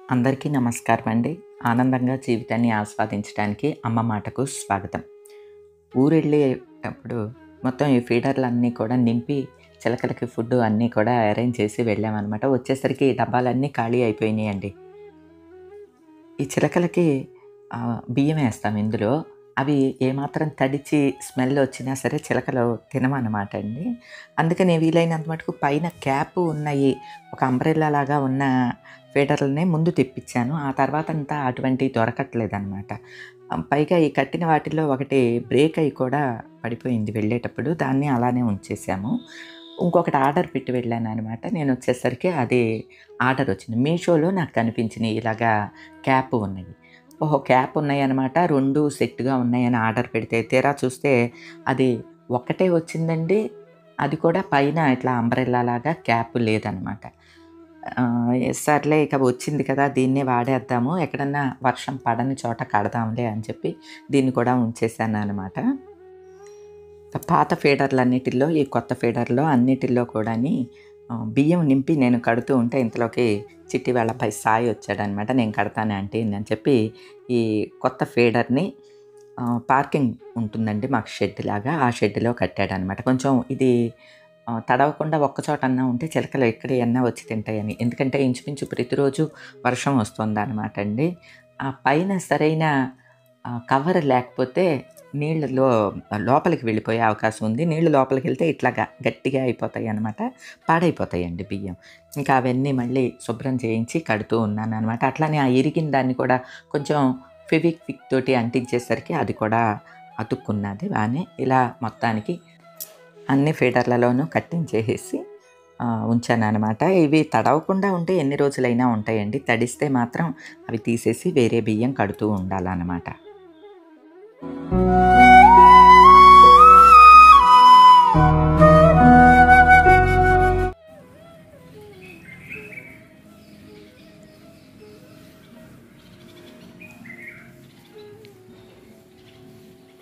అందరికీ నమస్కారం అండి. ఆనందంగా జీవితాన్ని ఆస్వాదించడానికి అమ్మ మాటకు స్వాగతం. ఊరెళ్ళేటప్పుడు మొత్తం ఈ ఫీడర్‌లన్నీ కూడా నింపి చిలకలకి ఫుడ్డు అన్నీ కూడా అరేంజ్ చేసి వెళ్ళామనమాట. వచ్చేసరికి డబ్బాలన్నీ ఖాళీ అయిపోయినాయండి. ఈ చిలకలకి బియ్యమేస్తాం ఇందులో. అవి ఏమాత్రం తడిచి స్మెల్ వచ్చినా సరే చిలకలు తినవనమాట అండి. అందుకని వీలైనంత మటుకు పైన క్యాప్ ఉన్నయి ఒక అంబ్రెల్లా లాగా ఉన్న ఫీడర్‌లనే ముందు తెప్పిచ్చాను. ఆ తర్వాతంతా అటువంటియి దొరకట్లేదనమాట. పైగా ఈ కట్టిన వాటిల్లో ఒకటి బ్రేక్ అయ్యి కూడా పడిపోయింది వెళ్ళేటప్పుడు. దాన్ని అలానే ఉంచేసాము. ఇంకొకటి ఆర్డర్ పెట్టి వెళ్ళాననమాట. నేనొచ్చేసరికి అది ఆర్డరొచ్చింది. మీషోలో నాకు కనిపించినియి ఇలాగా క్యాప్ ఉన్నయి. ఓహో! క్యాప్ ఉన్నాయనమాట. 2 సెట్‌గా ఉన్నాయని ఆర్డర్ పెడితే తీరా చూస్తే అది ఒక్కటే వచ్చిందండి. అది కూడా పైన ఇట్లా అంబ్రెల్లా లాగా క్యాప్ లేదనమాట. సర్లే ఇక వచ్చింది కదా! దీన్నే వాడేద్దాము. ఎక్కడన్నా వర్షం పడని చోట కడదాంలే అని చెప్పి దీన్ని కూడా ఉంచేసాననమాట. పాత ఫీడర్‌లన్నిటిల్లో ఈ కొత్త ఫీడర్‌లో అన్నిటిల్లో కూడాని బియ్యం నింపి నేను కడుతూ ఉంటే ఇంతలోకి చిట్టి వాళ్ళ అబ్బాయి సాయి వచ్చాడనమాట. నేను కడతాను ఆంటీ అని చెప్పి ఈ కొత్త ఫీడర్‌ని పార్కింగ్ ఉంటుందండి మాకు షెడ్‌లాగా. ఆ షెడ్‌లో కట్టాడనమాట. కొంచెం ఇది తడవకుండా ఒక్క చోటన్నా ఉంటే చిలకలు ఎక్కడియన్నా వచ్చి తింటాయని. ఎందుకంటే ఇంచుమించు ప్రతిరోజు వర్షం వస్తుందనమాట అండి. ఆ పైన సరైన కవర్ లేకపోతే నీళ్ళలో లోపలికి వెళ్ళిపోయే అవకాశం ఉంది. నీళ్ళు లోపలికెళ్తే ఇట్లాగా గట్టిగా అయిపోతాయనమాట. పాడైపోతాయండి బియ్యం. ఇంకా అవన్నీ మళ్ళీ శుభ్రం చేయించి కడుతూ ఉన్నాననమాట. అట్లానే ఆ ఇరిగిన దాన్ని కూడా కొంచెం ఫెవిక్విక్ తోటి అంటించేసరికి అది కూడా అతుక్కున్నది బానే. ఇలా మొత్తానికి అన్ని ఫీడర్‌లలోనూ కట్టించేసేసి ఉంచాననమాట. ఇవి తడవకుండా ఉంటే ఎన్ని రోజులైనా ఉంటాయండి. తడిస్తే మాత్రం అవి తీసేసి వేరే బియ్యం కడుతూ ఉండాలనమాట.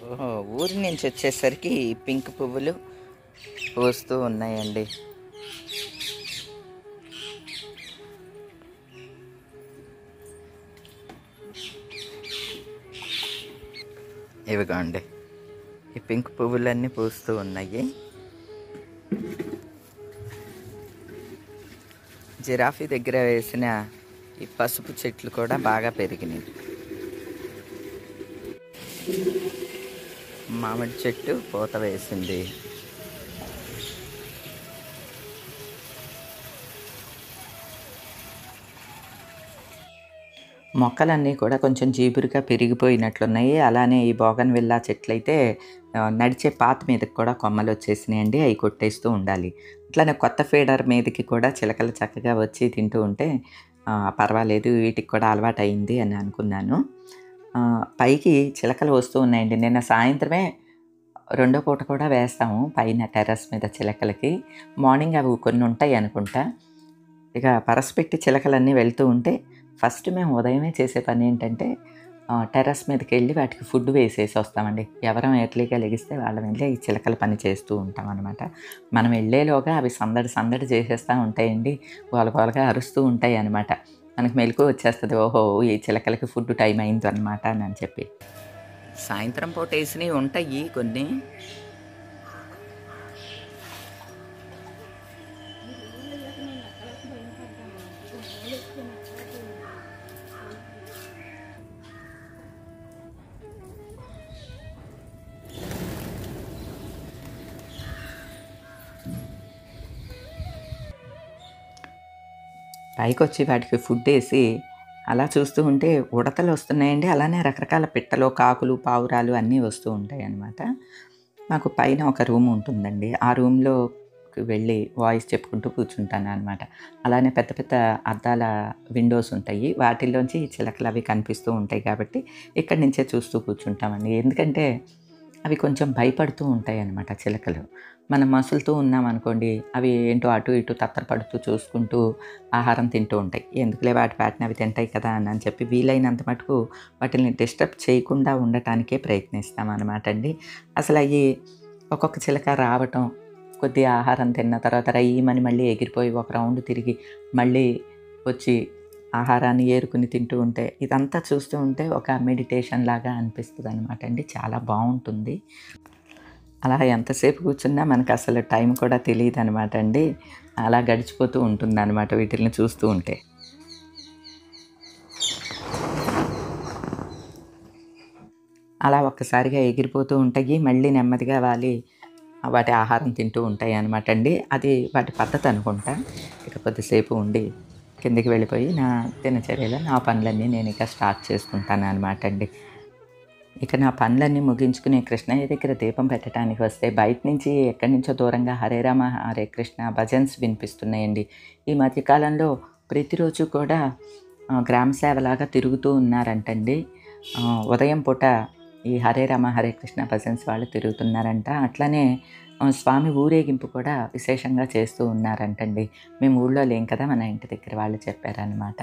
ఓహో! ఊరి నుంచొచ్చేసరికి పింక్ పువ్వులు పూస్తూ ఉన్నాయండి. ఇవిగోండి. ఈ పింక్ పువ్వులన్నీ పూస్తూ ఉన్నాయి. జిరాఫీ దగ్గర వేసిన ఈ పసుపు చెట్లు కూడా బాగా పెరిగినియి. మామిడి చెట్టు పూత వేసింది. మొక్కలన్నీ కూడా కొంచెం జీబురుగా పెరిగిపోయినట్లున్నాయి. అలానే ఈ బోగన్‌విల్లా చెట్లయితే నడిచే పాత్ మీదకి కూడా కొమ్మలొచ్చేసినాయండి. అయి కొట్టేస్తూ ఉండాలి. అట్లనే కొత్త ఫీడర్ మీదకి కూడా చిలకలు చక్కగా వచ్చి తింటూ ఉంటే పర్వాలేదు వీటికి కూడా అలవాటయింది అని అనుకున్నాను. పైకి చిలకలు వస్తూ ఉన్నాయండి. నిన్న సాయంత్రమే రెండో పూట కూడా వేస్తాము పైన టెర్రస్ మీద చిలకలకి. మార్నింగ్ అవి కొన్ని ఉంటాయి అనుకుంటా. ఇక పరసపెట్టి చిలకలన్నీ వెళ్తూ ఉంటే ఫస్ట్ మేము ఉదయమే చేసే పనేంటంటే టెర్రస్ మీదకెళ్ళి వాటికి ఫుడ్ వేసేసి వస్తామండి. ఎవరం ఎర్లీగా లెగిస్తే వాళ్ళం వెళ్ళి ఈ చిలకల పని చేస్తూ ఉంటామనమాట. మనం వెళ్ళేలోగా అవి సందడి సందడి చేసేస్తా ఉంటాయండి. గోల గోలగా అరుస్తూ ఉంటాయనమాట. మనకు మెలుకువ వచ్చేస్తది. ఓహో! ఈ చిలకలకి ఫుడ్ టైం అయిందనమాట అని చెప్పి. సాయంత్రం పూట ఏసినవి ఉంటాయి కొన్ని. పైకొచ్చి వాటికి ఫుడ్డేసి అలా చూస్తూ ఉంటే ఉడతలొస్తున్నాయండి. అలానే రకరకాల పిట్టలు, కాకులు, పావురాలు అన్నీ వస్తూ ఉంటాయనమాట. మాకు పైన ఒక రూమ్ ఉంటుందండి. ఆ రూమ్‌లోకి వెళ్ళి వాయిస్ చెప్పుకుంటూ కూర్చుంటాననమాట. అలానే పెద్ద పెద్ద అద్దాల విండోస్ ఉంటాయి. వాటిల్లోంచి చిలకలవి కనిపిస్తూ ఉంటాయి కాబట్టి ఇక్కడి నుంచే చూస్తూ కూర్చుంటామండి. ఎందుకంటే అవి కొంచెం భయపడుతూ ఉంటాయన్నమాట చిలకలు. మనం మసులుతూ ఉన్నామనుకోండి, అవి ఏంటో అటు ఇటు తత్తరపడుతూ చూసుకుంటూ ఆహారం తింటూ ఉంటాయి. ఎందుకులే వాటి పాటిని అవి తింటాయి కదా అని చెప్పి వీలైనంత మటుకు వాటిల్ని డిస్టర్బ్ చేయకుండా ఉండటానికే ప్రయత్నిస్తామనమాట అండి. అసలయ్యి ఒక్కొక్క చిలక రావటం, కొద్దిగా ఆహారం తిన్న తర్వాత రయ్యిమని మళ్ళీ ఎగిరిపోయి ఒక రౌండ్ తిరిగి మళ్ళీ వచ్చి ఆహారాన్ని ఏరుకుని తింటూ ఉంటే ఇదంతా చూస్తూ ఉంటే ఒక మెడిటేషన్ లాగా అనిపిస్తుంది అనమాట అండి. చాలా బాగుంటుంది. అలా ఎంతసేపు కూర్చున్నా మనకు అసలు టైం కూడా తెలియదు అనమాట అండి. అలా గడిచిపోతూ ఉంటుందన్నమాట వీటిని చూస్తూ ఉంటే. అలా ఒక్కసారిగా ఎగిరిపోతూ ఉంటాయి, మళ్ళీ నెమ్మదిగా వాలి వాటి ఆహారం తింటూ ఉంటాయి అనమాట అండి. అది వాటి పద్ధతి అనుకుంటా. ఇక కొద్దిసేపు ఉండి కిందికి వెళ్ళిపోయి నా దినచర్యలో నా పనులన్నీ నేను ఇక స్టార్ట్ చేసుకుంటాను అనమాట అండి. ఇక నా పనులన్నీ ముగించుకుని కృష్ణయ్య దగ్గర దీపం పెట్టడానికి వస్తే బయట నుంచి ఎక్కడి నుంచో దూరంగా హరే రామ హరే కృష్ణ భజన్స్ వినిపిస్తున్నాయండి. ఈ మధ్యకాలంలో ప్రతిరోజు కూడా గ్రామ సేవలాగా తిరుగుతూ ఉన్నారంటండి. ఉదయం పూట ఈ హరే రామ హరే కృష్ణ భజన్స్ వాళ్ళు తిరుగుతున్నారంట. అట్లనే స్వామి ఊరేగింపు కూడా విశేషంగా చేస్తూ ఉన్నారంటండి. మేము ఊళ్ళో లేం కదా, మన ఇంటి దగ్గర వాళ్ళు చెప్పారనమాట.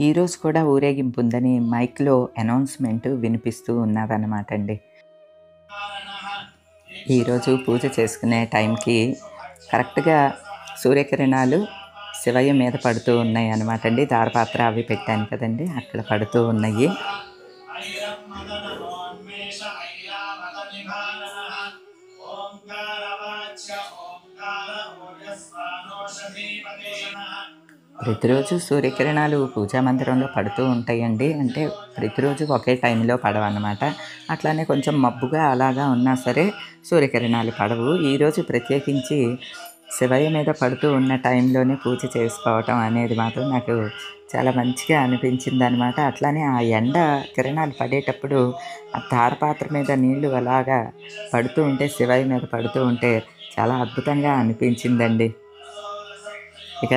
ఈరోజు కూడా ఊరేగింపు ఉందని మైక్లో అనౌన్స్మెంట్ వినిపిస్తూ ఉన్నదన్నమాట అండి. ఈరోజు పూజ చేసుకునే టైంకి కరెక్ట్గా సూర్యకిరణాలు శివయ్య మీద పడుతూ ఉన్నాయి అన్నమాట అండి. దారపాత్ర అవి పెట్టాను కదండి, అక్కడ పడుతూ ఉన్నాయి. ప్రతిరోజు సూర్యకిరణాలు పూజా మందిరంలో పడుతూ ఉంటాయండి. అంటే ప్రతిరోజు ఒకే టైంలో పడవన్నమాట. అట్లానే కొంచెం మబ్బుగా అలాగా ఉన్నా సరే సూర్యకిరణాలు పడవు. ఈరోజు ప్రత్యేకించి శివయ్య మీద పడుతూ ఉన్న టైంలోనే పూజ చేసుకోవటం అనేది మాత్రం నాకు చాలా మంచిగా అనిపించింది అనమాట. అట్లానే ఆ ఎండ కిరణాలు పడేటప్పుడు ఆ తారపాత్ర మీద నీళ్లు అలాగా పడుతూ ఉంటే, శివయ్య మీద పడుతూ ఉంటే చాలా అద్భుతంగా అనిపించిందండి. ఇక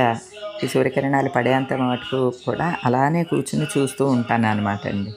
ఈ సూర్యకిరణాలు పడేంత మటుకు కూడా అలానే కూర్చుని చూస్తూ ఉంటాను అనమాట అండి.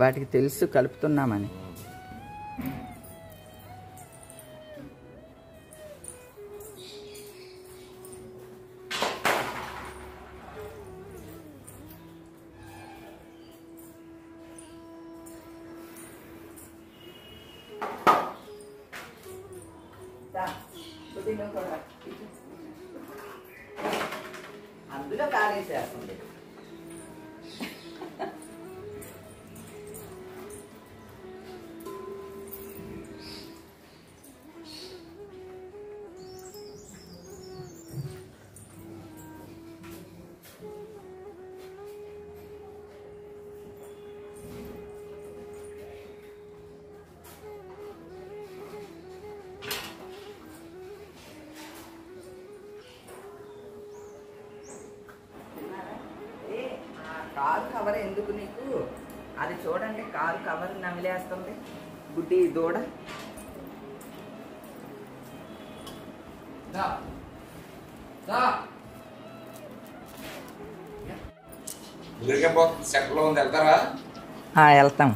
వాటికి తెలుసు కలుపుతున్నామని. అందులో కారేసేస్తుంది. కారు కవర్ ఎందుకు నీకు? అది చూడండి, కారు కవర్ నమిలేస్తుంది గుడ్డి దూడ. వెళ్తాం.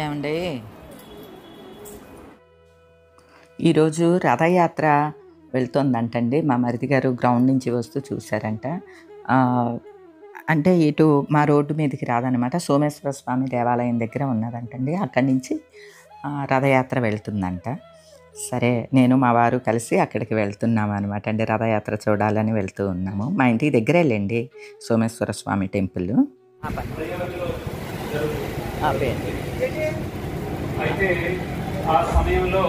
ఏమండి, ఈరోజు రథయాత్ర వెళ్తుందంటండి. మా మరిది గారు గ్రౌండ్ నుంచి వస్తూ చూశారంట. అంటే ఇటు మా రోడ్డు మీదకి రాదనమాట, సోమేశ్వర స్వామి దేవాలయం దగ్గర ఉన్నదంటండి. అక్కడి నుంచి రథయాత్ర వెళ్తుందంట. సరే, నేను మా వారు కలిసి అక్కడికి వెళ్తున్నాము అనమాట అండి. రథయాత్ర చూడాలని వెళ్తూ ఉన్నాము. మా ఇంటికి దగ్గరే లేండి సోమేశ్వర స్వామి టెంపుల్. అయితే ఆ సమయంలో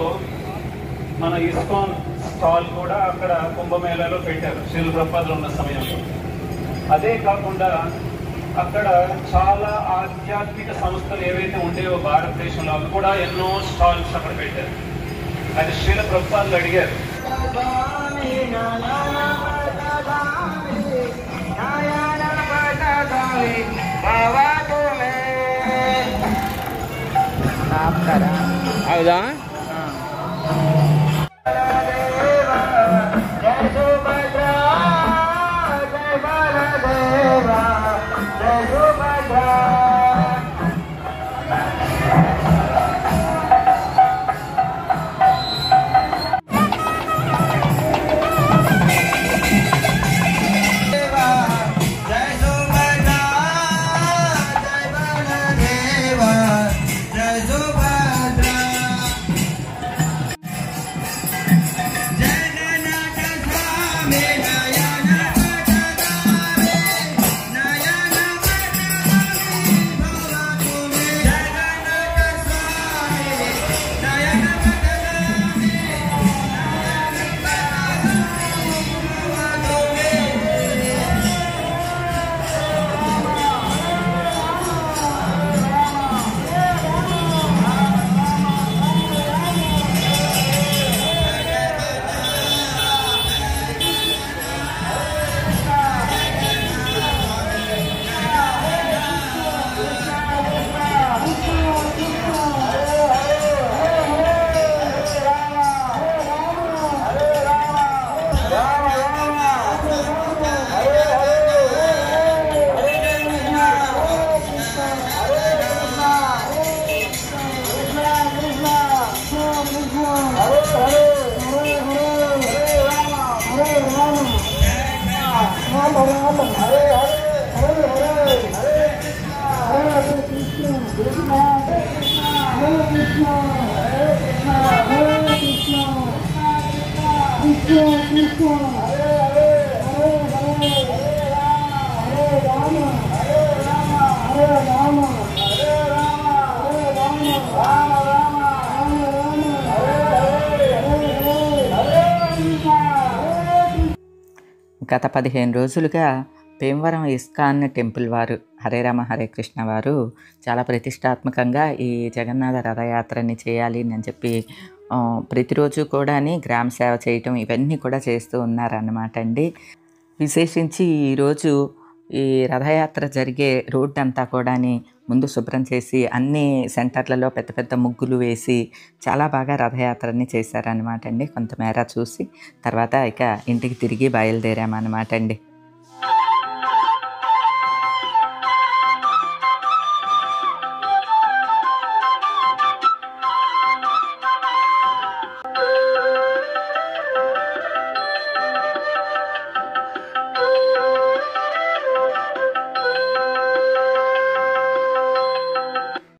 మన ఇస్కాన్ స్టాల్ కూడా అక్కడ కుంభమేళాలో పెట్టారు, శిల్ ప్రపాదలు ఉన్న సమయంలో. అదే కాకుండా అక్కడ చాలా ఆధ్యాత్మిక సంస్థలు ఏవైతే ఉండేవో భారతదేశంలో అవి కూడా ఎన్నో స్టాల్స్ అక్కడ పెట్టారు. అది శ్రీల ప్రభుపాదులు అడిగారు, అవుదా? గత 15 రోజులుగా భీమవరం ఇస్కాన్ టెంపుల్ వారు హరే రామ హరే కృష్ణ వారు చాలా ప్రతిష్టాత్మకంగా ఈ జగన్నాథ రథయాత్రని చేయాలి అని చెప్పి ప్రతిరోజు కూడా గ్రామ సేవ చేయటం ఇవన్నీ కూడా చేస్తూ ఉన్నారన్నమాట అండి. విశేషించి ఈరోజు ఈ రథయాత్ర జరిగే రోడ్డు అంతా కూడా ముందు శుభ్రం చేసి అన్ని సెంటర్లలో పెద్ద పెద్ద ముగ్గులు వేసి చాలా బాగా రథయాత్రని చేశారన్నమాట అండి. కొంతమేర చూసి తర్వాత ఇక ఇంటికి తిరిగి బయలుదేరామన్నమాట అండి.